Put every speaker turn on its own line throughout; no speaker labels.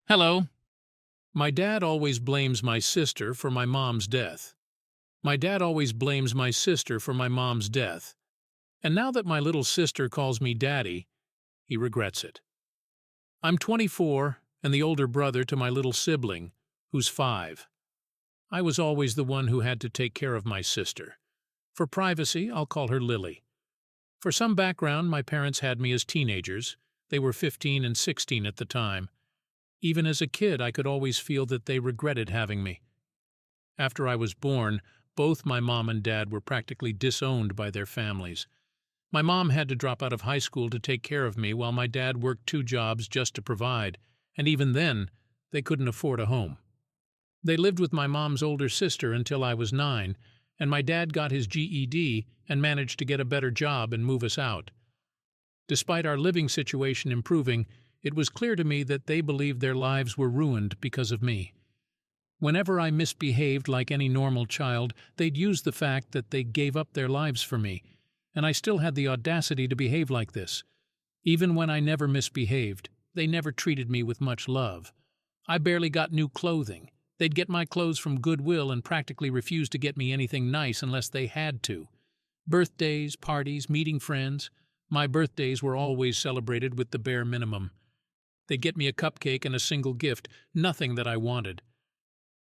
Hello. My dad always blames my sister for my mom's death. My dad always blames my sister for my mom's death. And now that my little sister calls me daddy, he regrets it. I'm 24 and the older brother to my little sibling, who's 5. I was always the one who had to take care of my sister. For privacy, I'll call her Lily. For some background, my parents had me as teenagers. They were 15 and 16 at the time. Even as a kid, I could always feel that they regretted having me. After I was born, both my mom and dad were practically disowned by their families. My mom had to drop out of high school to take care of me while my dad worked 2 jobs just to provide, and even then, they couldn't afford a home. They lived with my mom's older sister until I was 9, and my dad got his GED and managed to get a better job and move us out. Despite our living situation improving, it was clear to me that they believed their lives were ruined because of me. Whenever I misbehaved like any normal child, they'd use the fact that they gave up their lives for me, and I still had the audacity to behave like this. Even when I never misbehaved, they never treated me with much love. I barely got new clothing. They'd get my clothes from Goodwill and practically refused to get me anything nice unless they had to. Birthdays, parties, meeting friends. My birthdays were always celebrated with the bare minimum. They'd get me a cupcake and a single gift, nothing that I wanted.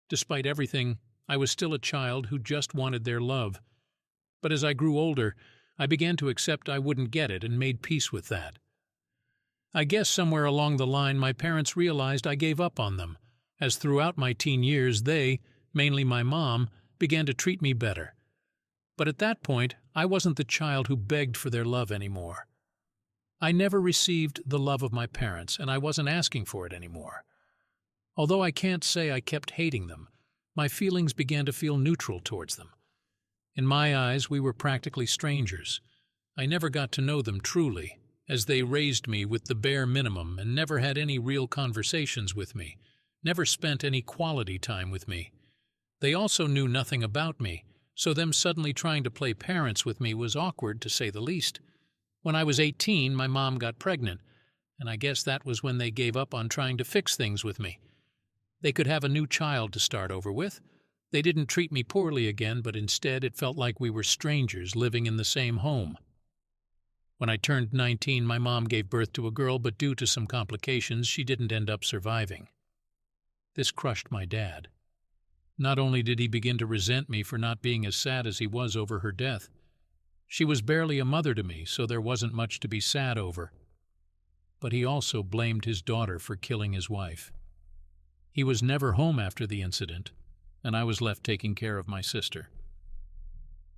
Despite everything, I was still a child who just wanted their love. But as I grew older, I began to accept I wouldn't get it and made peace with that. I guess somewhere along the line my parents realized I gave up on them, as throughout my teen years they, mainly my mom, began to treat me better. But at that point, I wasn't the child who begged for their love anymore. I never received the love of my parents, and I wasn't asking for it anymore. Although I can't say I kept hating them, my feelings began to feel neutral towards them. In my eyes, we were practically strangers. I never got to know them truly, as they raised me with the bare minimum and never had any real conversations with me, never spent any quality time with me. They also knew nothing about me, so them suddenly trying to play parents with me was awkward, to say the least. When I was 18, my mom got pregnant, and I guess that was when they gave up on trying to fix things with me. They could have a new child to start over with. They didn't treat me poorly again, but instead it felt like we were strangers living in the same home. When I turned 19, my mom gave birth to a girl, but due to some complications, she didn't end up surviving. This crushed my dad. Not only did he begin to resent me for not being as sad as he was over her death, she was barely a mother to me, so there wasn't much to be sad over. But he also blamed his daughter for killing his wife. He was never home after the incident, and I was left taking care of my sister.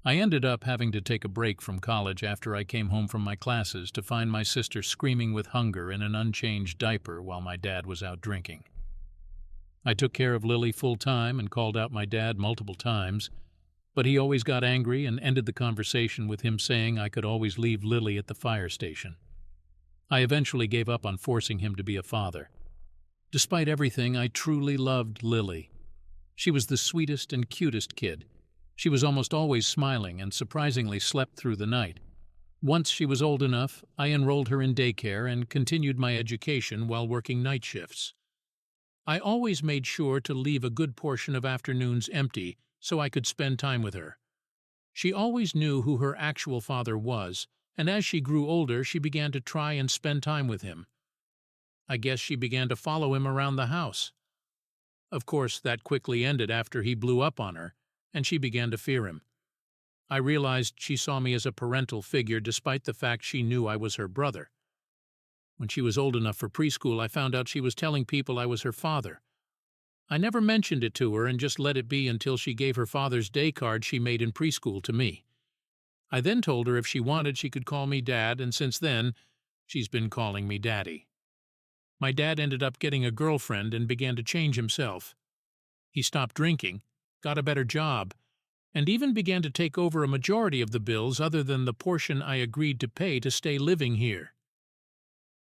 I ended up having to take a break from college after I came home from my classes to find my sister screaming with hunger in an unchanged diaper while my dad was out drinking. I took care of Lily full-time and called out my dad multiple times, but he always got angry and ended the conversation with him saying I could always leave Lily at the fire station. I eventually gave up on forcing him to be a father. Despite everything, I truly loved Lily. She was the sweetest and cutest kid. She was almost always smiling and surprisingly slept through the night. Once she was old enough, I enrolled her in daycare and continued my education while working night shifts. I always made sure to leave a good portion of afternoons empty so I could spend time with her. She always knew who her actual father was, and as she grew older, she began to try and spend time with him. I guess she began to follow him around the house. Of course, that quickly ended after he blew up on her, and she began to fear him. I realized she saw me as a parental figure despite the fact she knew I was her brother. When she was old enough for preschool, I found out she was telling people I was her father. I never mentioned it to her and just let it be until she gave her Father's Day card she made in preschool to me. I then told her if she wanted she could call me Dad, and since then, she's been calling me Daddy. My dad ended up getting a girlfriend and began to change himself. He stopped drinking, got a better job, and even began to take over a majority of the bills other than the portion I agreed to pay to stay living here.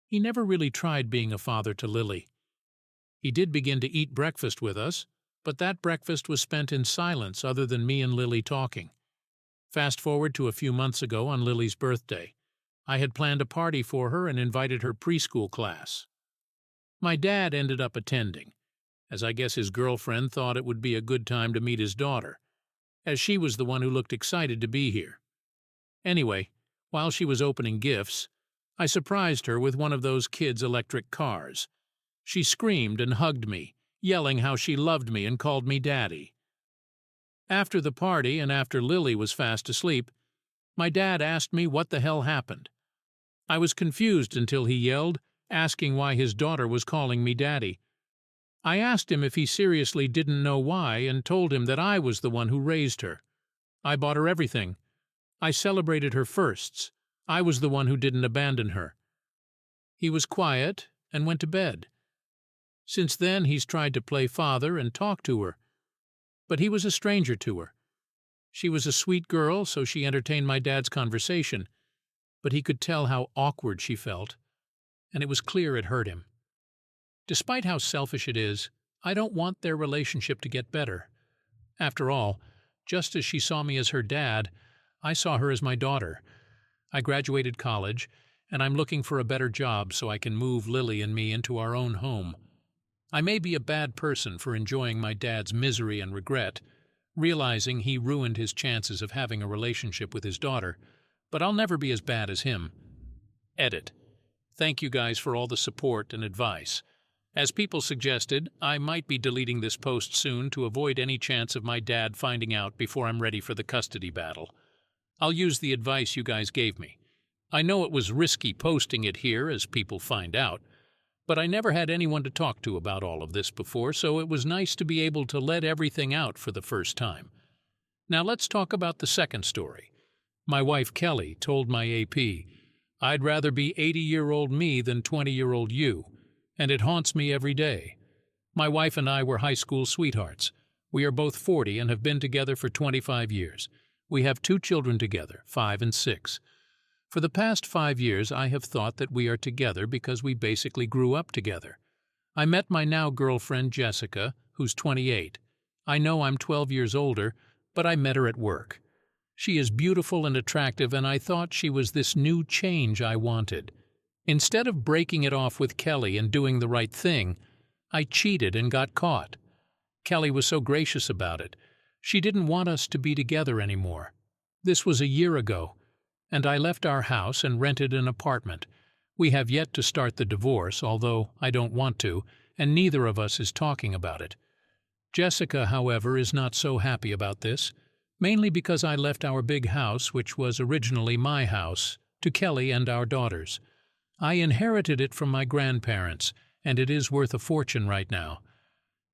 He never really tried being a father to Lily. He did begin to eat breakfast with us, but that breakfast was spent in silence other than me and Lily talking. Fast forward to a few months ago on Lily's birthday. I had planned a party for her and invited her preschool class. My dad ended up attending, as I guess his girlfriend thought it would be a good time to meet his daughter, as she was the one who looked excited to be here. Anyway, while she was opening gifts, I surprised her with one of those kids' electric cars. She screamed and hugged me, yelling how she loved me and called me Daddy. After the party and after Lily was fast asleep, my dad asked me what the hell happened. I was confused until he yelled, asking why his daughter was calling me Daddy. I asked him if he seriously didn't know why and told him that I was the one who raised her. I bought her everything. I celebrated her firsts. I was the one who didn't abandon her. He was quiet and went to bed. Since then, he's tried to play father and talk to her. But he was a stranger to her. She was a sweet girl, so she entertained my dad's conversation, but he could tell how awkward she felt, and it was clear it hurt him. Despite how selfish it is, I don't want their relationship to get better. After all, just as she saw me as her dad, I saw her as my daughter. I graduated college, and I'm looking for a better job so I can move Lily and me into our own home. I may be a bad person for enjoying my dad's misery and regret, realizing he ruined his chances of having a relationship with his daughter, but I'll never be as bad as him. Edit. Thank you guys for all the support and advice. As people suggested, I might be deleting this post soon to avoid any chance of my dad finding out before I'm ready for the custody battle. I'll use the advice you guys gave me. I know it was risky posting it here as people find out, but I never had anyone to talk to about all of this before, so it was nice to be able to let everything out for the first time. Now let's talk about the second story. My wife Kelly told my AP, "I'd rather be 80-year-old me than 20-year-old you, and it haunts me every day." My wife and I were high school sweethearts. We are both 40 and have been together for 25 years. We have 2 children together, 5 and 6. For the past 5 years, I have thought that we are together because we basically grew up together. I met my now girlfriend Jessica, who's 28. I know I'm 12 years older, but I met her at work. She is beautiful and attractive, and I thought she was this new change I wanted. Instead of breaking it off with Kelly and doing the right thing, I cheated and got caught. Kelly was so gracious about it. She didn't want us to be together anymore. This was a year ago, and I left our house and rented an apartment. We have yet to start the divorce, although I don't want to, and neither of us is talking about it. Jessica, however, is not so happy about this, mainly because I left our big house, which was originally my house, to Kelly and our daughters. I inherited it from my grandparents, and it is worth a fortune right now.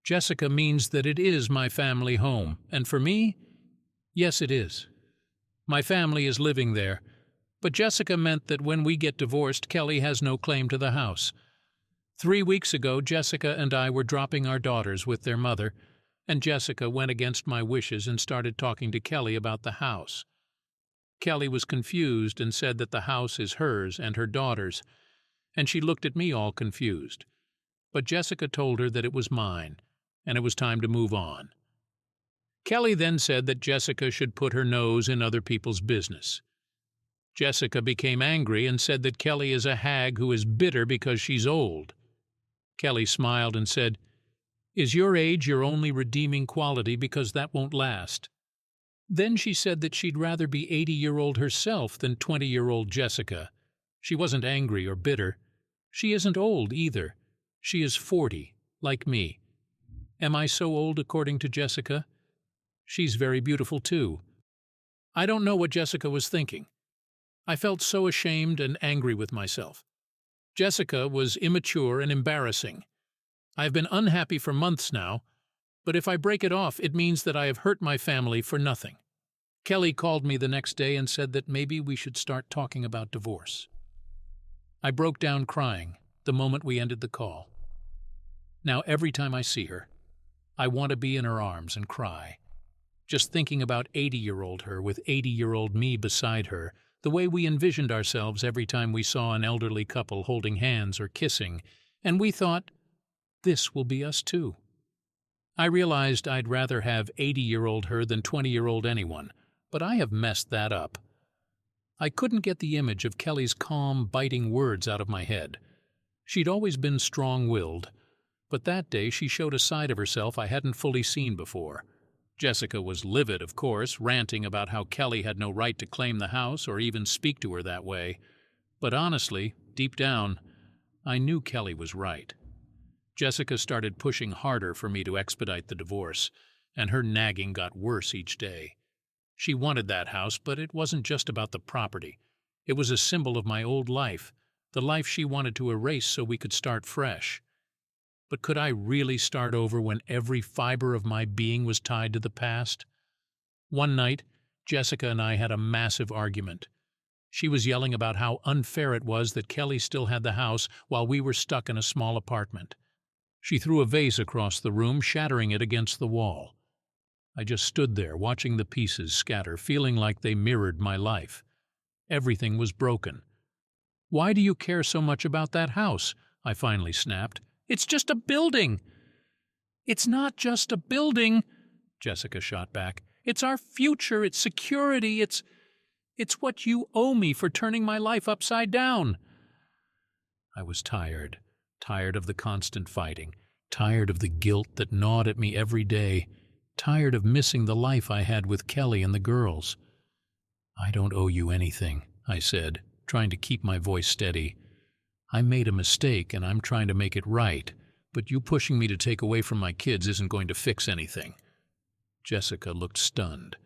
Jessica means that it is my family home, and for me, yes, it is. My family is living there, but Jessica meant that when we get divorced, Kelly has no claim to the house. 3 weeks ago, Jessica and I were dropping our daughters with their mother, and Jessica went against my wishes and started talking to Kelly about the house. Kelly was confused and said that the house is hers and her daughter's, and she looked at me all confused. But Jessica told her that it was mine, and it was time to move on. Kelly then said that Jessica should put her nose in other people's business. Jessica became angry and said that Kelly is a hag who is bitter because she's old. Kelly smiled and said, "Is your age your only redeeming quality, because that won't last?" Then she said that she'd rather be 80-year-old herself than 20-year-old Jessica. She wasn't angry or bitter. She isn't old either. She is 40, like me. Am I so old according to Jessica? She's very beautiful too. I don't know what Jessica was thinking. I felt so ashamed and angry with myself. Jessica was immature and embarrassing. I've been unhappy for months now, but if I break it off, it means that I have hurt my family for nothing. Kelly called me the next day and said that maybe we should start talking about divorce. I broke down crying the moment we ended the call. Now every time I see her, I want to be in her arms and cry. Just thinking about 80-year-old her with 80-year-old me beside her, the way we envisioned ourselves every time we saw an elderly couple holding hands or kissing, and we thought, this will be us too. I realized I'd rather have 80-year-old her than 20-year-old anyone, but I have messed that up. I couldn't get the image of Kelly's calm, biting words out of my head. She'd always been strong-willed, but that day she showed a side of herself I hadn't fully seen before. Jessica was livid, of course, ranting about how Kelly had no right to claim the house or even speak to her that way. But honestly, deep down, I knew Kelly was right. Jessica started pushing harder for me to expedite the divorce, and her nagging got worse each day. She wanted that house, but it wasn't just about the property. It was a symbol of my old life, the life she wanted to erase so we could start fresh. But could I really start over when every fiber of my being was tied to the past? One night, Jessica and I had a massive argument. She was yelling about how unfair it was that Kelly still had the house while we were stuck in a small apartment. She threw a vase across the room, shattering it against the wall. I just stood there, watching the pieces scatter, feeling like they mirrored my life. Everything was broken. "Why do you care so much about that house?" I finally snapped. "It's just a building." "It's not just a building," Jessica shot back. "It's our future, it's security, it's what you owe me for turning my life upside down." I was tired of the constant fighting, tired of the guilt that gnawed at me every day, tired of missing the life I had with Kelly and the girls. "I don't owe you anything," I said, trying to keep my voice steady. "I made a mistake and I'm trying to make it right, but you pushing me to take away from my kids isn't going to fix anything." Jessica looked stunned.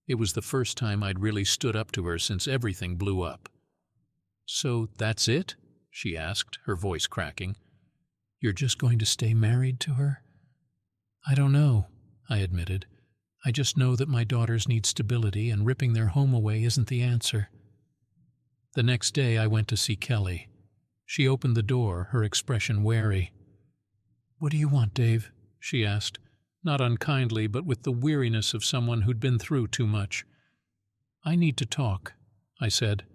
It was the first time I'd really stood up to her since everything blew up. "So that's it?" she asked, her voice cracking. "You're just going to stay married to her?" "I don't know," I admitted. "I just know that my daughters need stability, and ripping their home away isn't the answer." The next day I went to see Kelly. She opened the door, her expression wary. "What do you want, Dave?" she asked, not unkindly, but with the weariness of someone who'd been through too much. "I need to talk," I said.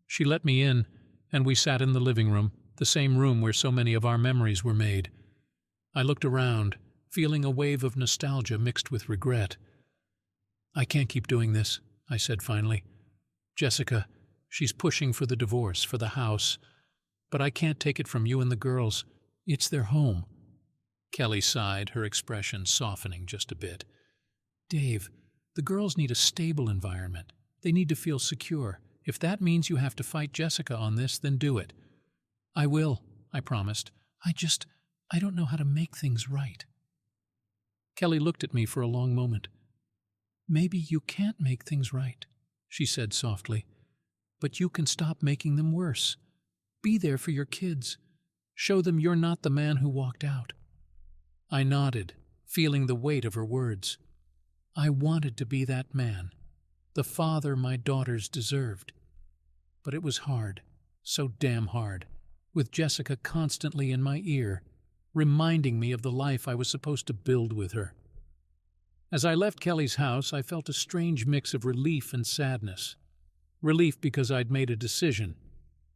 She let me in, and we sat in the living room, the same room where so many of our memories were made. I looked around, feeling a wave of nostalgia mixed with regret. "I can't keep doing this," I said finally. "Jessica, she's pushing for the divorce, for the house. But I can't take it from you and the girls. It's their home." Kelly sighed, her expression softening just a bit. "Dave, the girls need a stable environment. They need to feel secure. If that means you have to fight Jessica on this, then do it." "I will," I promised. I don't know how to make things right." Kelly looked at me for a long moment. "Maybe you can't make things right," she said softly. "But you can stop making them worse. Be there for your kids. Show them you're not the man who walked out." I nodded, feeling the weight of her words. I wanted to be that man, the father my daughters deserved. But it was hard, so damn hard, with Jessica constantly in my ear, reminding me of the life I was supposed to build with her. As I left Kelly's house, I felt a strange mix of relief and sadness. Relief because I'd made a decision.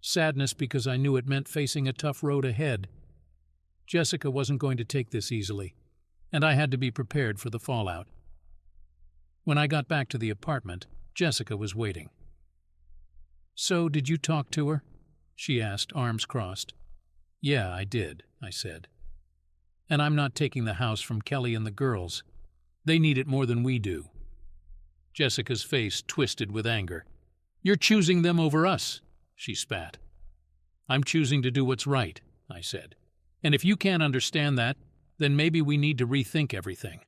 Sadness because I knew it meant facing a tough road ahead. Jessica wasn't going to take this easily, and I had to be prepared for the fallout. When I got back to the apartment, Jessica was waiting. "So, did you talk to her?" she asked, arms crossed. "Yeah, I did," I said. "And I'm not taking the house from Kelly and the girls. They need it more than we do." Jessica's face twisted with anger. "You're choosing them over us," she spat. "I'm choosing to do what's right," I said. "And if you can't understand that, then maybe we need to rethink everything."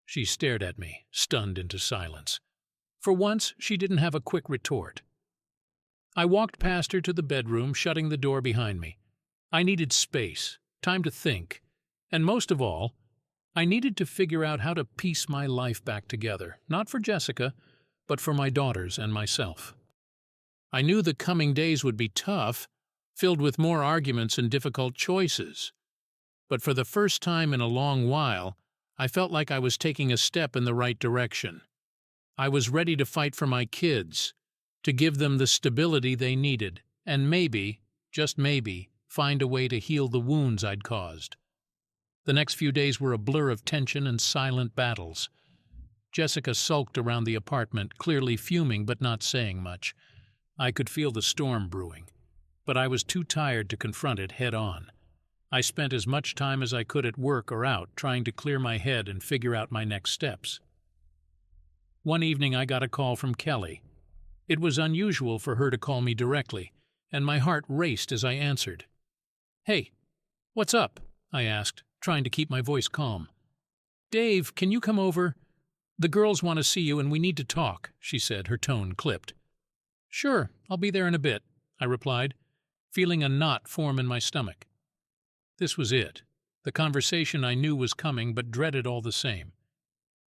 She stared at me, stunned into silence. For once, she didn't have a quick retort. I walked past her to the bedroom, shutting the door behind me. I needed space, time to think, and most of all, I needed to figure out how to piece my life back together, not for Jessica, but for my daughters and myself. I knew the coming days would be tough, filled with more arguments and difficult choices. But for the first time in a long while, I felt like I was taking a step in the right direction. I was ready to fight for my kids, to give them the stability they needed, and maybe, just maybe, find a way to heal the wounds I'd caused. The next few days were a blur of tension and silent battles. Jessica sulked around the apartment, clearly fuming but not saying much. I could feel the storm brewing. but I was too tired to confront it head-on. I spent as much time as I could at work or out trying to clear my head and figure out my next steps. One evening I got a call from Kelly. It was unusual for her to call me directly, and my heart raced as I answered. "Hey, what's up?" I asked, trying to keep my voice calm. "Dave, can you come over? The girls want to see you and we need to talk," she said, her tone clipped. "Sure, I'll be there in a bit," I replied, feeling a knot form in my stomach. This was it. The conversation I knew was coming but dreaded all the same.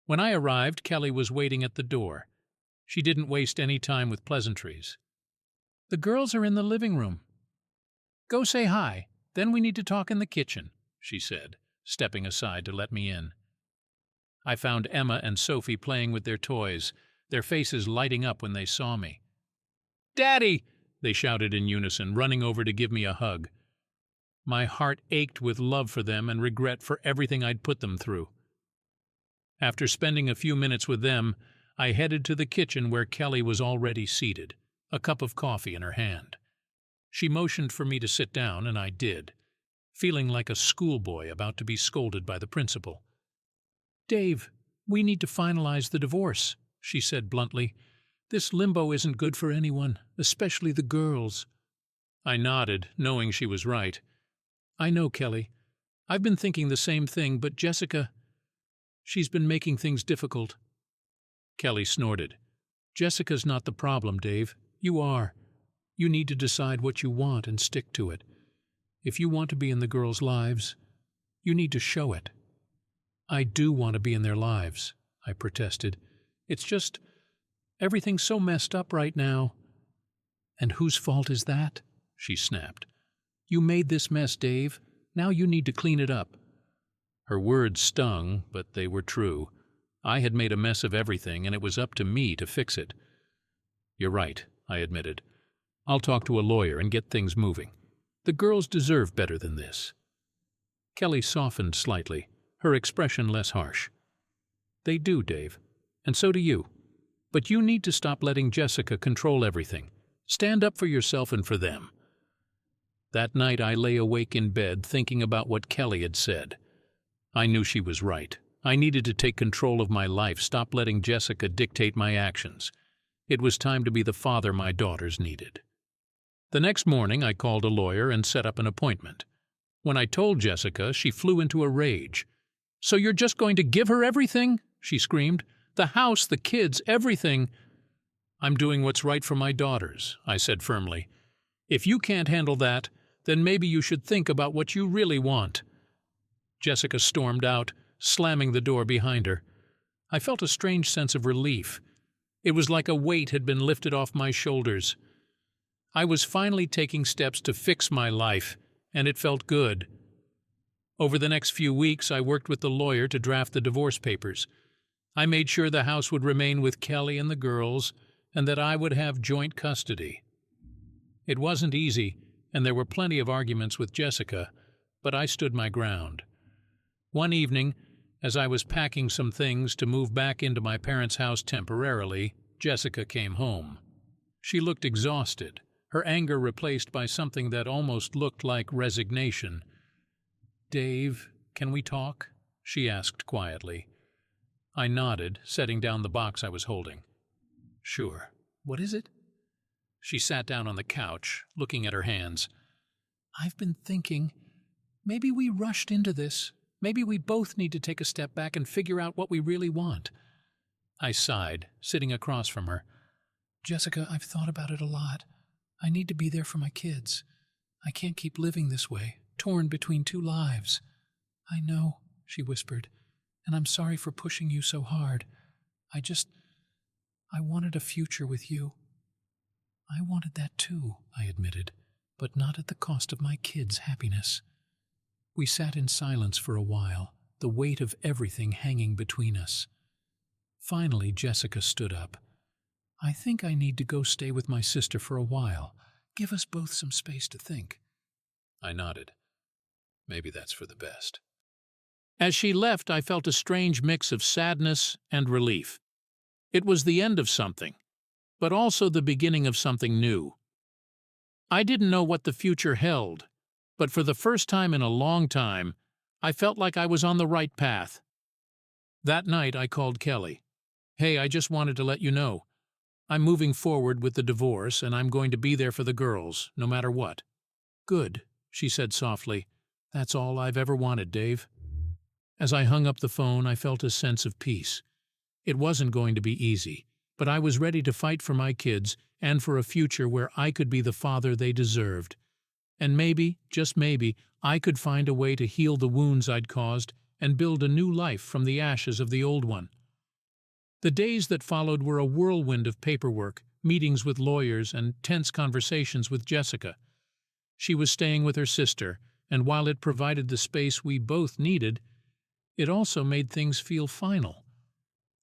When I arrived, Kelly was waiting at the door. She didn't waste any time with pleasantries. "The girls are in the living room. Go say hi, then we need to talk in the kitchen," she said, stepping aside to let me in. I found Emma and Sophie playing with their toys, their faces lighting up when they saw me. "Daddy!" they shouted in unison, running over to give me a hug. My heart ached with love for them and regret for everything I'd put them through. After spending a few minutes with them, I headed to the kitchen where Kelly was already seated, a cup of coffee in her hand. She motioned for me to sit down, and I did, feeling like a schoolboy about to be scolded by the principal. "Dave, we need to finalize the divorce," she said bluntly. "This limbo isn't good for anyone, especially the girls." I nodded, knowing she was right. "I know, Kelly. I've been thinking the same thing, but Jessica, she's been making things difficult." Kelly snorted. "Jessica's not the problem, Dave. You are. You need to decide what you want and stick to it. If you want to be in the girls' lives, you need to show it." "I do want to be in their lives," I protested. "It's just, everything's so messed up right now." "And whose fault is that?" she snapped. "You made this mess, Dave. Now you need to clean it up." Her words stung, but they were true. I had made a mess of everything, and it was up to me to fix it. "You're right," I admitted. "I'll talk to a lawyer and get things moving. The girls deserve better than this." Kelly softened slightly, her expression less harsh. "They do, Dave, and so do you. But you need to stop letting Jessica control everything. Stand up for yourself and for them." That night I lay awake in bed thinking about what Kelly had said. I knew she was right. I needed to take control of my life, stop letting Jessica dictate my actions. It was time to be the father my daughters needed. The next morning I called a lawyer and set up an appointment. When I told Jessica, she flew into a rage. "So you're just going to give her everything?" she screamed. "The house, the kids, everything." "I'm doing what's right for my daughters," I said firmly. "If you can't handle that, then maybe you should think about what you really want." Jessica stormed out, slamming the door behind her. I felt a strange sense of relief. It was like a weight had been lifted off my shoulders. I was finally taking steps to fix my life, and it felt good. Over the next few weeks, I worked with the lawyer to draft the divorce papers. I made sure the house would remain with Kelly and the girls, and that I would have joint custody. It wasn't easy, and there were plenty of arguments with Jessica, but I stood my ground. One evening, as I was packing some things to move back into my parents' house temporarily, Jessica came home. She looked exhausted, her anger replaced by something that almost looked like resignation. "Dave, can we talk?" she asked quietly. I nodded, setting down the box I was holding. "Sure. What is it?" She sat down on the couch, looking at her hands. "I've been thinking, maybe we rushed into this. Maybe we both need to take a step back and figure out what we really want." I sighed, sitting across from her. "Jessica, I've thought about it a lot. I need to be there for my kids. I can't keep living this way, torn between two lives." "I know," she whispered, "and I'm sorry for pushing you so hard. I wanted a future with you." "I wanted that too," I admitted, "but not at the cost of my kids' happiness." We sat in silence for a while, the weight of everything hanging between us. Finally, Jessica stood up. "I think I need to go stay with my sister for a while. Give us both some space to think." I nodded. Maybe that's for the best. As she left, I felt a strange mix of sadness and relief. It was the end of something, but also the beginning of something new. I didn't know what the future held, but for the first time in a long time, I felt like I was on the right path. That night, I called Kelly. Hey, I just wanted to let you know. I'm moving forward with the divorce, and I'm going to be there for the girls, no matter what. Good, she said softly. That's all I've ever wanted, Dave. As I hung up the phone, I felt a sense of peace. It wasn't going to be easy, but I was ready to fight for my kids and for a future where I could be the father they deserved. And maybe, just maybe, I could find a way to heal the wounds I'd caused and build a new life from the ashes of the old one. The days that followed were a whirlwind of paperwork, meetings with lawyers, and tense conversations with Jessica. She was staying with her sister, and while it provided the space we both needed, it also made things feel final.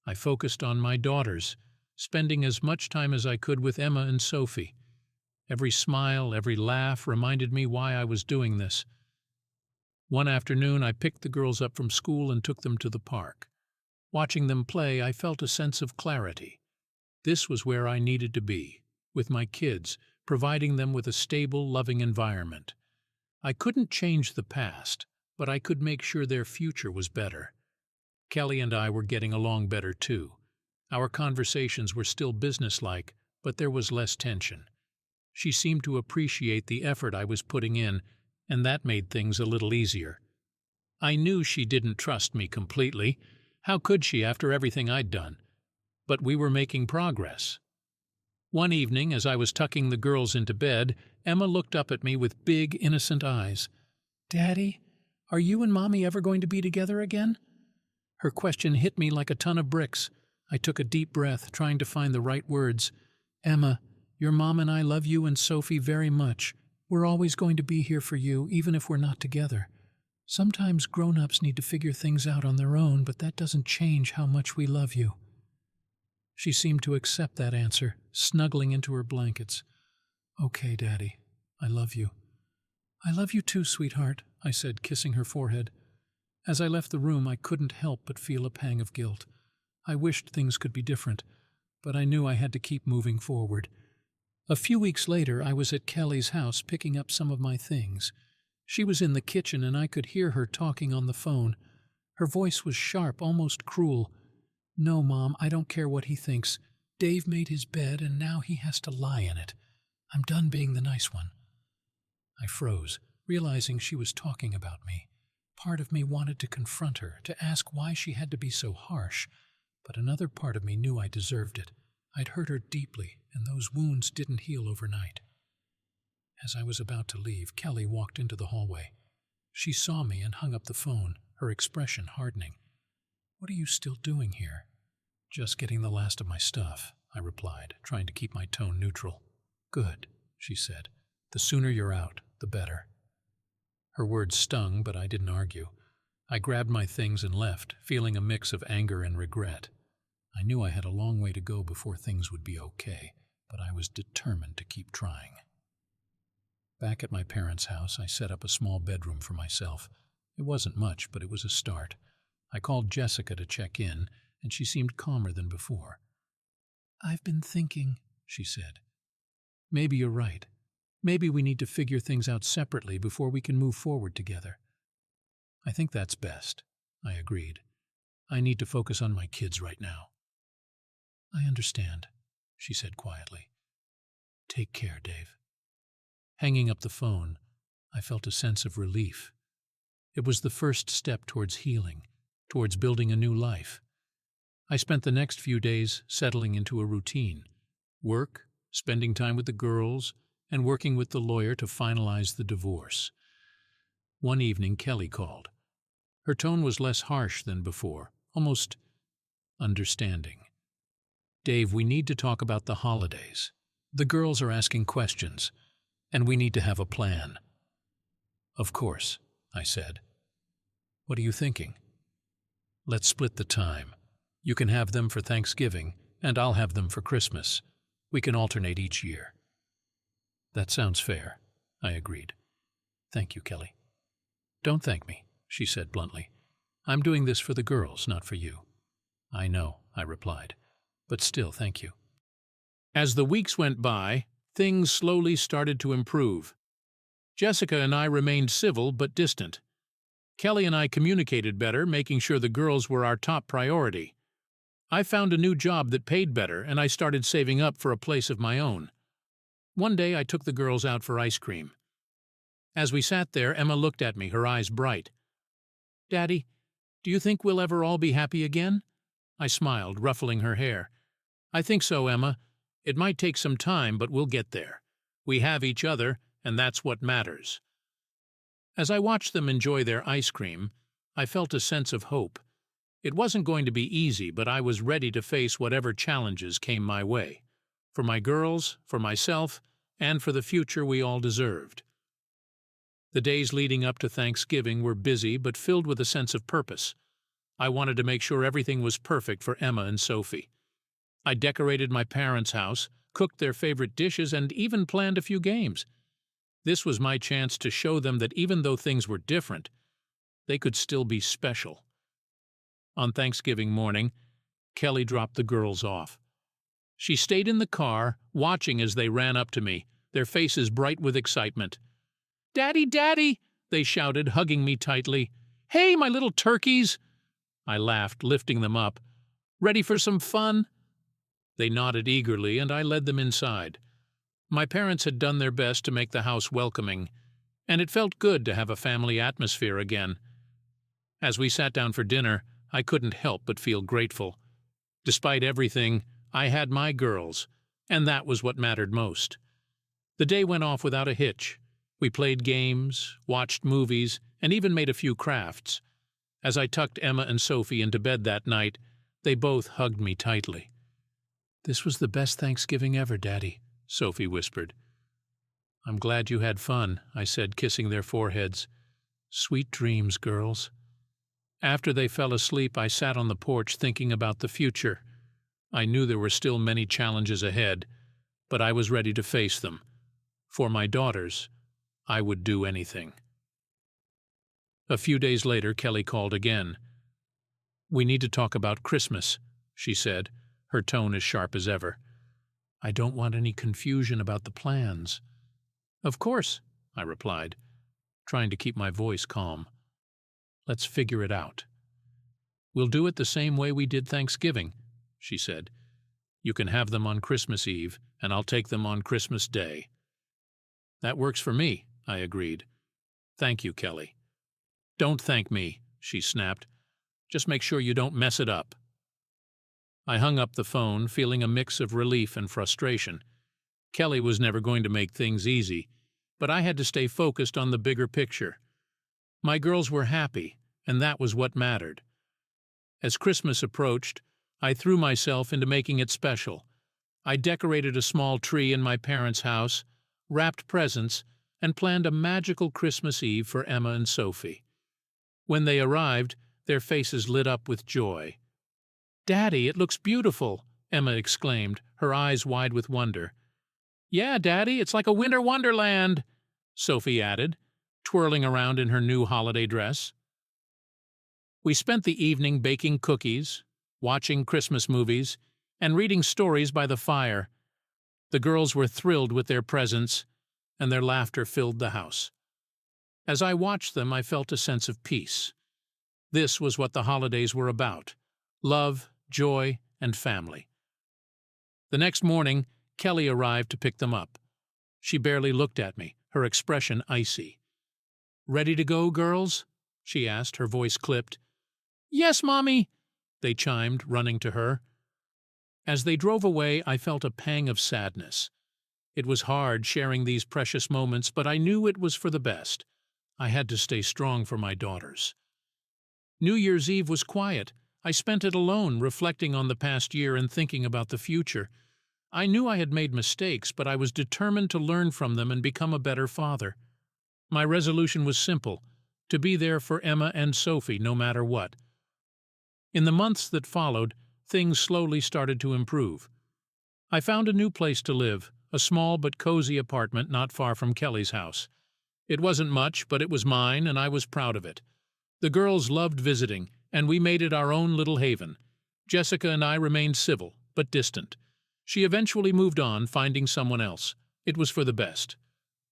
I focused on my daughters, spending as much time as I could with Emma and Sophie. Every smile, every laugh reminded me why I was doing this. One afternoon, I picked the girls up from school and took them to the park. Watching them play, I felt a sense of clarity. This was where I needed to be, with my kids, providing them with a stable, loving environment. I couldn't change the past, but I could make sure their future was better. Kelly and I were getting along better too. Our conversations were still businesslike, but there was less tension. She seemed to appreciate the effort I was putting in, and that made things a little easier. I knew she didn't trust me completely. How could she after everything I'd done? But we were making progress. One evening, as I was tucking the girls into bed, Emma looked up at me with big, innocent eyes. "Daddy, are you and Mommy ever going to be together again?" Her question hit me like a ton of bricks. I took a deep breath, trying to find the right words. "Emma, your mom and I love you and Sophie very much. We're always going to be here for you, even if we're not together. Sometimes grown-ups need to figure things out on their own, but that doesn't change how much we love you." She seemed to accept that answer, snuggling into her blankets. "Okay, Daddy, I love you." "I love you too, sweetheart," I said, kissing her forehead. As I left the room, I couldn't help but feel a pang of guilt. I wished things could be different, but I knew I had to keep moving forward. A few weeks later, I was at Kelly's house picking up some of my things. She was in the kitchen and I could hear her talking on the phone. Her voice was sharp, almost cruel. "No, Mom, I don't care what he thinks. Dave made his bed and now he has to lie in it. I'm done being the nice one." I froze, realizing she was talking about me. Part of me wanted to confront her, to ask why she had to be so harsh, but another part of me knew I deserved it. I'd hurt her deeply, and those wounds didn't heal overnight. As I was about to leave, Kelly walked into the hallway. She saw me and hung up the phone, her expression hardening. "What are you still doing here?" "Just getting the last of my stuff," I replied, trying to keep my tone neutral. "Good," she said. "The sooner you're out, the better." Her words stung, but I didn't argue. I grabbed my things and left, feeling a mix of anger and regret. I knew I had a long way to go before things would be okay, but I was determined to keep trying. Back at my parents' house, I set up a small bedroom for myself. It wasn't much, but it was a start. I called Jessica to check in, and she seemed calmer than before. "I've been thinking," she said. "Maybe you're right. Maybe we need to figure things out separately before we can move forward together." "I think that's best," I agreed. "I need to focus on my kids right now." "I understand," she said quietly. "Take care, Dave." Hanging up the phone, I felt a sense of relief. It was the first step towards healing, towards building a new life. I spent the next few days settling into a routine. Work, spending time with the girls, and working with the lawyer to finalize the divorce. One evening, Kelly called. Her tone was less harsh than before, almost understanding. "Dave, we need to talk about the holidays. The girls are asking questions, and we need to have a plan." "Of course," I said. "What are you thinking?" "Let's split the time. You can have them for Thanksgiving, and I'll have them for Christmas. We can alternate each year." "That sounds fair," I agreed. "Thank you, Kelly." "Don't thank me," she said bluntly. "I'm doing this for the girls, not for you." "I know," I replied, "but still, thank you." As the weeks went by, Things slowly started to improve. Jessica and I remained civil but distant. Kelly and I communicated better, making sure the girls were our top priority. I found a new job that paid better, and I started saving up for a place of my own. One day I took the girls out for ice cream. As we sat there, Emma looked at me, her eyes bright. "Daddy, do you think we'll ever all be happy again?" I smiled, ruffling her hair. "I think so, Emma. It might take some time, but we'll get there. We have each other, and that's what matters." As I watched them enjoy their ice cream, I felt a sense of hope. It wasn't going to be easy, but I was ready to face whatever challenges came my way. For my girls, for myself, and for the future we all deserved. The days leading up to Thanksgiving were busy but filled with a sense of purpose. I wanted to make sure everything was perfect for Emma and Sophie. I decorated my parents' house, cooked their favorite dishes, and even planned a few games. This was my chance to show them that even though things were different, they could still be special. On Thanksgiving morning, Kelly dropped the girls off. She stayed in the car, watching as they ran up to me, their faces bright with excitement. "Daddy, Daddy!" they shouted, hugging me tightly. "Hey, my little turkeys!" I laughed, lifting them up. "Ready for some fun?" They nodded eagerly, and I led them inside. My parents had done their best to make the house welcoming, and it felt good to have a family atmosphere again. As we sat down for dinner, I couldn't help but feel grateful. Despite everything, I had my girls, and that was what mattered most. The day went off without a hitch. We played games, watched movies, and even made a few crafts. As I tucked Emma and Sophie into bed that night, they both hugged me tightly. "This was the best Thanksgiving ever, Daddy," Sophie whispered. "I'm glad you had fun," I said, kissing their foreheads. "Sweet dreams, girls." After they fell asleep, I sat on the porch thinking about the future. I knew there were still many challenges ahead, but I was ready to face them. For my daughters, I would do anything. A few days later, Kelly called again. "We need to talk about Christmas," she said, her tone as sharp as ever. "I don't want any confusion about the plans." "Of course," I replied, trying to keep my voice calm. "Let's figure it out." "We'll do it the same way we did Thanksgiving," she said. "You can have them on Christmas Eve, and I'll take them on Christmas Day." "That works for me," I agreed. "Thank you, Kelly." "Don't thank me," she snapped. "Just make sure you don't mess it up." I hung up the phone, feeling a mix of relief and frustration. Kelly was never going to make things easy, but I had to stay focused on the bigger picture. My girls were happy, and that was what mattered. As Christmas approached, I threw myself into making it special. I decorated a small tree in my parents' house, wrapped presents, and planned a magical Christmas Eve for Emma and Sophie. When they arrived, their faces lit up with joy. "Daddy, it looks beautiful!" Emma exclaimed, her eyes wide with wonder. "Yeah, Daddy, it's like a winter wonderland," Sophie added, twirling around in her new holiday dress. We spent the evening baking cookies, watching Christmas movies, and reading stories by the fire. The girls were thrilled with their presents, and their laughter filled the house. As I watched them, I felt a sense of peace. This was what the holidays were about: love, joy, and family. The next morning, Kelly arrived to pick them up. She barely looked at me, her expression icy. "Ready to go, girls?" she asked, her voice clipped. "Yes, Mommy," they chimed, running to her. As they drove away, I felt a pang of sadness. It was hard sharing these precious moments, but I knew it was for the best. I had to stay strong for my daughters. New Year's Eve was quiet. I spent it alone, reflecting on the past year and thinking about the future. I knew I had made mistakes, but I was determined to learn from them and become a better father. My resolution was simple: to be there for Emma and Sophie no matter what. In the months that followed, things slowly started to improve. I found a new place to live, a small but cozy apartment not far from Kelly's house. It wasn't much, but it was mine, and I was proud of it. The girls loved visiting, and we made it our own little haven. Jessica and I remained civil, but distant. She eventually moved on, finding someone else. It was for the best.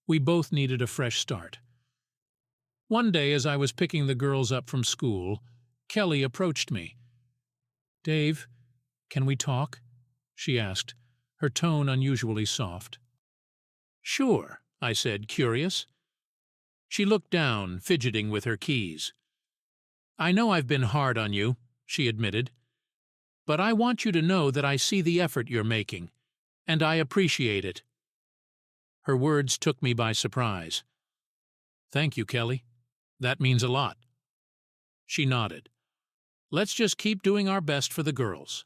We both needed a fresh start. One day, as I was picking the girls up from school, Kelly approached me. "Dave, can we talk?" she asked, her tone unusually soft. "Sure," I said, curious. She looked down, fidgeting with her keys. "I know I've been hard on you," she admitted, "but I want you to know that I see the effort you're making, and I appreciate it." Her words took me by surprise. "Thank you, Kelly. That means a lot." She nodded. "Let's just keep doing our best for the girls."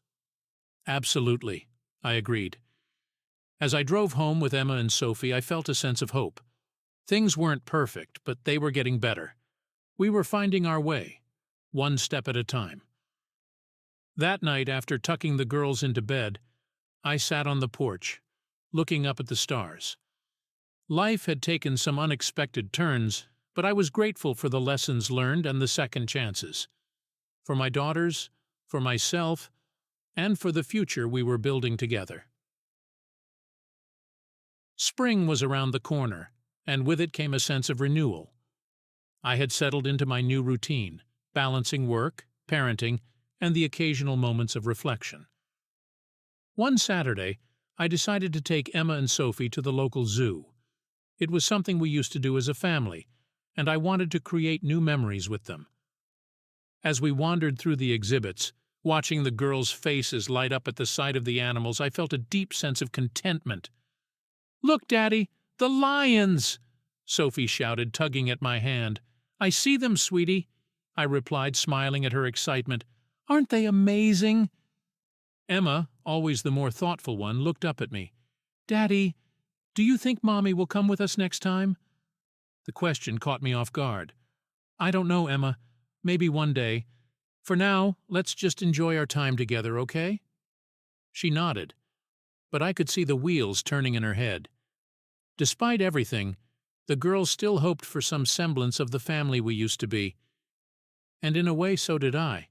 "Absolutely," I agreed. As I drove home with Emma and Sophie, I felt a sense of hope. Things weren't perfect, but they were getting better. We were finding our way, one step at a time. That night, after tucking the girls into bed, I sat on the porch, looking up at the stars. Life had taken some unexpected turns, but I was grateful for the lessons learned and the second chances. For my daughters, for myself, and for the future we were building together. Spring was around the corner, and with it came a sense of renewal. I had settled into my new routine, balancing work, parenting, and the occasional moments of reflection. One Saturday, I decided to take Emma and Sophie to the local zoo. It was something we used to do as a family, and I wanted to create new memories with them. As we wandered through the exhibits, watching the girls' faces light up at the sight of the animals, I felt a deep sense of contentment. "Look, Daddy, the lions!" Sophie shouted, tugging at my hand. "I see them, sweetie," I replied, smiling at her excitement. "Aren't they amazing?" Emma, always the more thoughtful one, looked up at me. "Daddy, do you think Mommy will come with us next time?" The question caught me off guard. "I don't know, Emma. Maybe one day. For now, let's just enjoy our time together, okay?" She nodded, but I could see the wheels turning in her head. Despite everything, the girls still hoped for some semblance of the family we used to be. And in a way, so did I.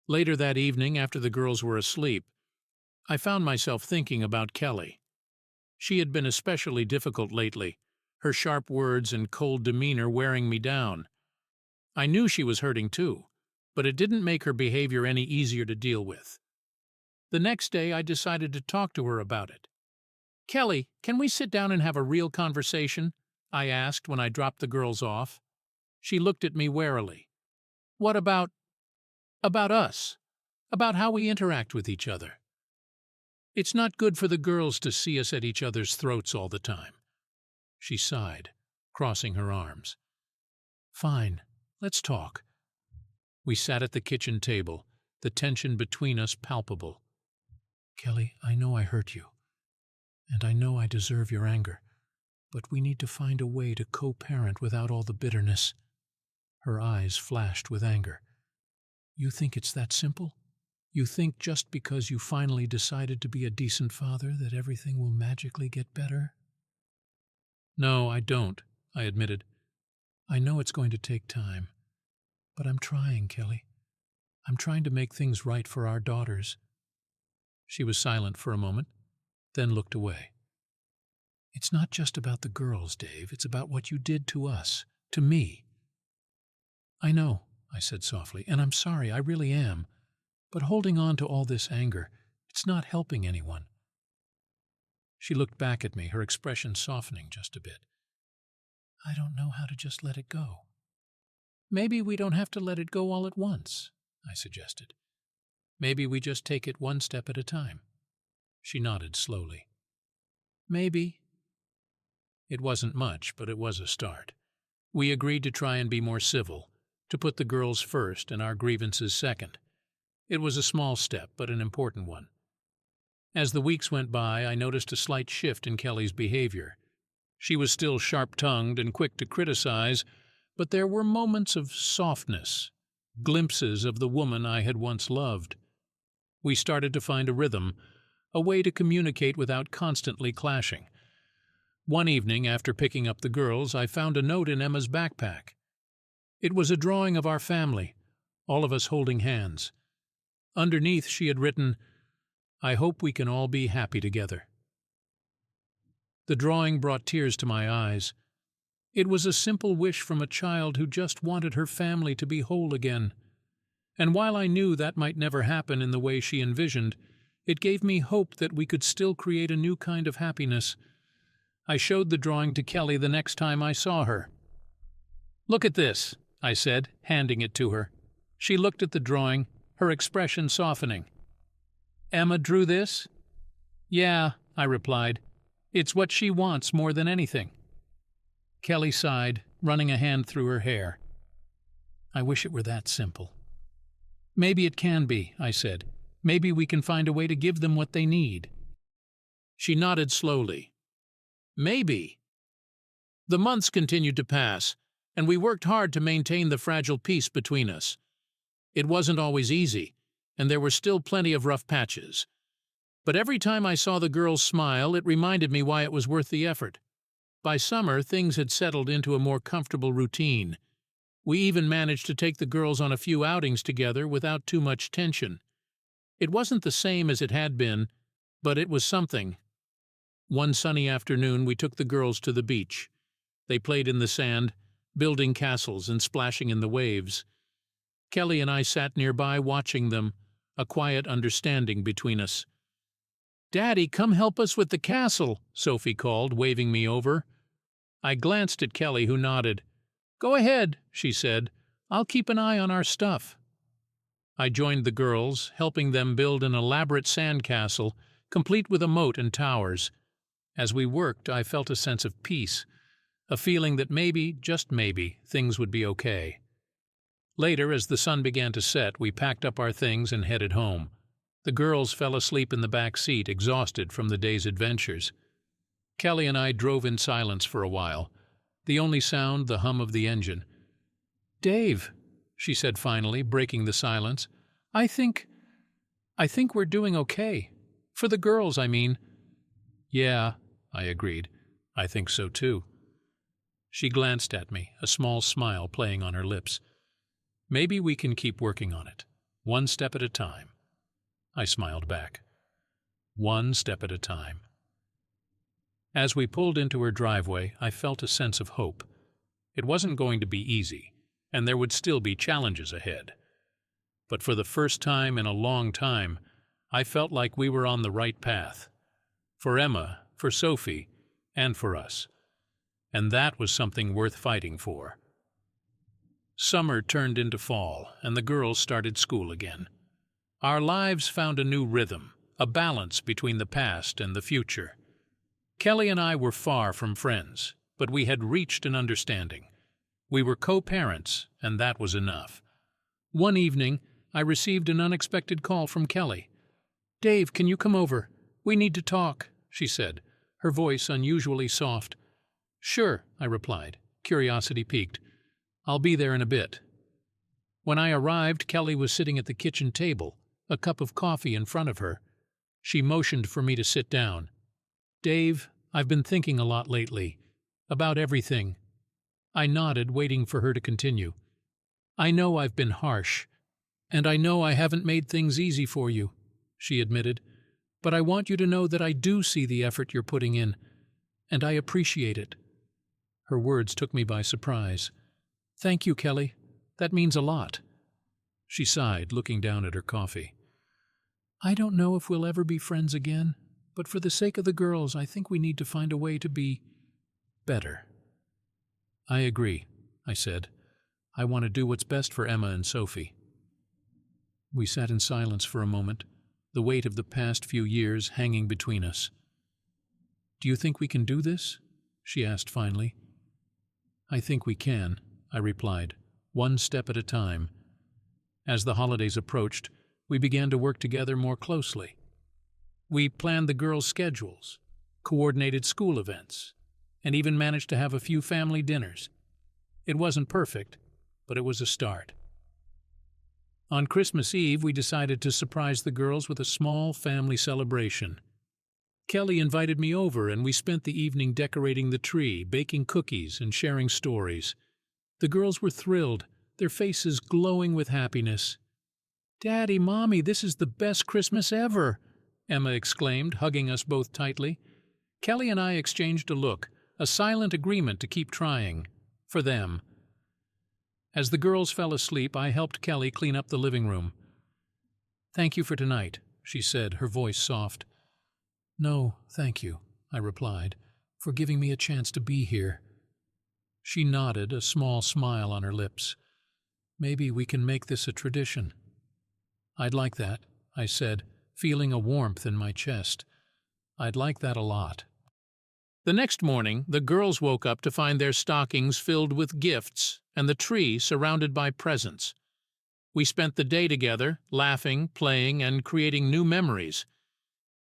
Later that evening, after the girls were asleep, I found myself thinking about Kelly. She had been especially difficult lately, her sharp words and cold demeanor wearing me down. I knew she was hurting too, but it didn't make her behavior any easier to deal with. The next day, I decided to talk to her about it. "Kelly, can we sit down and have a real conversation?" I asked when I dropped the girls off. She looked at me warily. "What about us? About how we interact with each other?" "It's not good for the girls to see us at each other's throats all the time." She sighed, crossing her arms. "Fine, let's talk." We sat at the kitchen table, the tension between us palpable. "Kelly, I know I hurt you, and I know I deserve your anger, but we need to find a way to co-parent without all the bitterness." Her eyes flashed with anger. "You think it's that simple? You think just because you finally decided to be a decent father that everything will magically get better?" "No, I don't," I admitted. "I know it's going to take time, but I'm trying, Kelly. I'm trying to make things right for our daughters." She was silent for a moment, then looked away. "It's not just about the girls, Dave. It's about what you did to us, to me." "I know," I said softly, "and I'm sorry, I really am. But holding on to all this anger, it's not helping anyone." She looked back at me, her expression softening just a bit. "I don't know how to just let it go." "Maybe we don't have to let it go all at once," I suggested. "Maybe we just take it one step at a time." She nodded slowly. "Maybe." It wasn't much, but it was a start. We agreed to try and be more civil, to put the girls first and our grievances second. It was a small step, but an important one. As the weeks went by, I noticed a slight shift in Kelly's behavior. She was still sharp-tongued and quick to criticize, but there were moments of softness, glimpses of the woman I had once loved. We started to find a rhythm, a way to communicate without constantly clashing. One evening, after picking up the girls, I found a note in Emma's backpack. It was a drawing of our family, all of us holding hands. Underneath, she had written, "I hope we can all be happy together." The drawing brought tears to my eyes. It was a simple wish from a child who just wanted her family to be whole again. And while I knew that might never happen in the way she envisioned, it gave me hope that we could still create a new kind of happiness. I showed the drawing to Kelly the next time I saw her. "Look at this," I said, handing it to her. She looked at the drawing, her expression softening. "Emma drew this?" "Yeah," I replied. "It's what she wants more than anything." Kelly sighed, running a hand through her hair. "I wish it were that simple." "Maybe it can be," I said. "Maybe we can find a way to give them what they need." She nodded slowly. "Maybe." The months continued to pass, and we worked hard to maintain the fragile peace between us. It wasn't always easy, and there were still plenty of rough patches. But every time I saw the girls smile, it reminded me why it was worth the effort. By summer, things had settled into a more comfortable routine. We even managed to take the girls on a few outings together without too much tension. It wasn't the same as it had been, but it was something. One sunny afternoon, we took the girls to the beach. They played in the sand, building castles and splashing in the waves. Kelly and I sat nearby watching them, a quiet understanding between us. "Daddy, come help us with the castle," Sophie called, waving me over. I glanced at Kelly, who nodded. "Go ahead," she said. "I'll keep an eye on our stuff." I joined the girls, helping them build an elaborate sand castle, complete with a moat and towers. As we worked, I felt a sense of peace, a feeling that maybe, just maybe, things would be okay. Later, as the sun began to set, we packed up our things and headed home. The girls fell asleep in the back seat, exhausted from the day's adventures. Kelly and I drove in silence for a while, the only sound the hum of the engine. "Dave," she said finally, breaking the silence, I think we're doing okay. For the girls, I mean." "Yeah," I agreed. "I think so too." She glanced at me, a small smile playing on her lips. "Maybe we can keep working on it, one step at a time." I smiled back. One step at a time. As we pulled into her driveway, I felt a sense of hope. It wasn't going to be easy, and there would still be challenges ahead. But for the first time in a long time, I felt like we were on the right path. For Emma, for Sophie, and for us. And that was something worth fighting for. Summer turned into fall, and the girls started school again. Our lives found a new rhythm, a balance between the past and the future. Kelly and I were far from friends, but we had reached an understanding. We were co-parents, and that was enough. One evening, I received an unexpected call from Kelly. "Dave, can you come over? We need to talk," she said, her voice unusually soft. "Sure," I replied, curiosity piqued. "I'll be there in a bit." When I arrived, Kelly was sitting at the kitchen table, a cup of coffee in front of her. She motioned for me to sit down. "Dave, I've been thinking a lot lately. About everything." I nodded, waiting for her to continue. "I know I've been harsh, and I know I haven't made things easy for you," she admitted. "But I want you to know that I do see the effort you're putting in, and I appreciate it." Her words took me by surprise. "Thank you, Kelly. That means a lot." She sighed, looking down at her coffee. "I don't know if we'll ever be friends again, but for the sake of the girls, I think we need to find a way to be better." "I agree," I said. "I want to do what's best for Emma and Sophie." We sat in silence for a moment, the weight of the past few years hanging between us. "Do you think we can do this?" she asked finally. "I think we can," I replied, one step at a time. As the holidays approached, we began to work together more closely. We planned the girls' schedules, coordinated school events, and even managed to have a few family dinners. It wasn't perfect, but it was a start. On Christmas Eve, we decided to surprise the girls with a small family celebration. Kelly invited me over, and we spent the evening decorating the tree, baking cookies, and sharing stories. The girls were thrilled, their faces glowing with happiness. "Daddy, Mommy, this is the best Christmas ever!" Emma exclaimed, hugging us both tightly. Kelly and I exchanged a look, a silent agreement to keep trying. For them. As the girls fell asleep, I helped Kelly clean up the living room. "Thank you for tonight," she said, her voice soft. "No, thank you," I replied, "for giving me a chance to be here." She nodded, a small smile on her lips. "Maybe we can make this a tradition." "I'd like that," I said, feeling a warmth in my chest. "I'd like that a lot." The next morning, the girls woke up to find their stockings filled with gifts and the tree surrounded by presents. We spent the day together, laughing, playing, and creating new memories.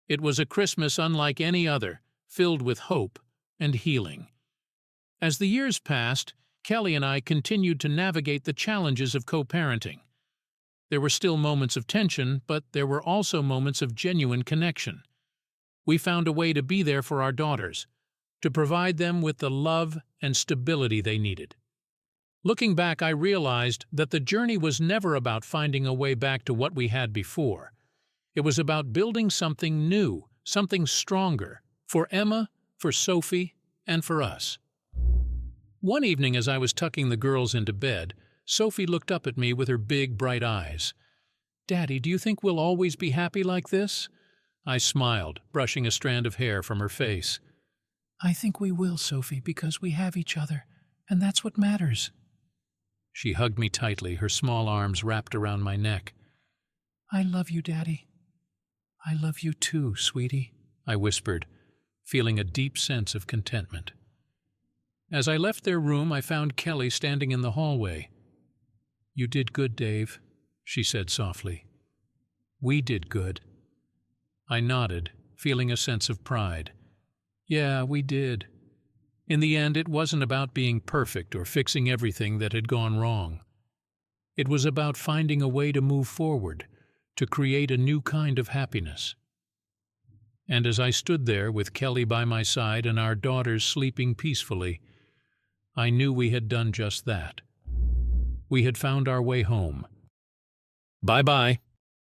It was a Christmas unlike any other, filled with hope and healing. As the years passed, Kelly and I continued to navigate the challenges of co-parenting. There were still moments of tension, but there were also moments of genuine connection. We found a way to be there for our daughters, to provide them with the love and stability they needed. Looking back, I realized that the journey was never about finding a way back to what we had before. It was about building something new, something stronger, for Emma, for Sophie, and for us. One evening as I was tucking the girls into bed, Sophie looked up at me with her big, bright eyes. "Daddy, do you think we'll always be happy like this?" I smiled, brushing a strand of hair from her face. "I think we will, Sophie, because we have each other, and that's what matters." She hugged me tightly, her small arms wrapped around my neck. "I love you, Daddy." "I love you too, sweetie," I whispered, feeling a deep sense of contentment. As I left their room, I found Kelly standing in the hallway. "You did good, Dave," she said softly. "We did good." I nodded, feeling a sense of pride. "Yeah, we did." In the end, it wasn't about being perfect or fixing everything that had gone wrong. It was about finding a way to move forward, to create a new kind of happiness. And as I stood there with Kelly by my side and our daughters sleeping peacefully, I knew we had done just that. We had found our way home. Bye-bye.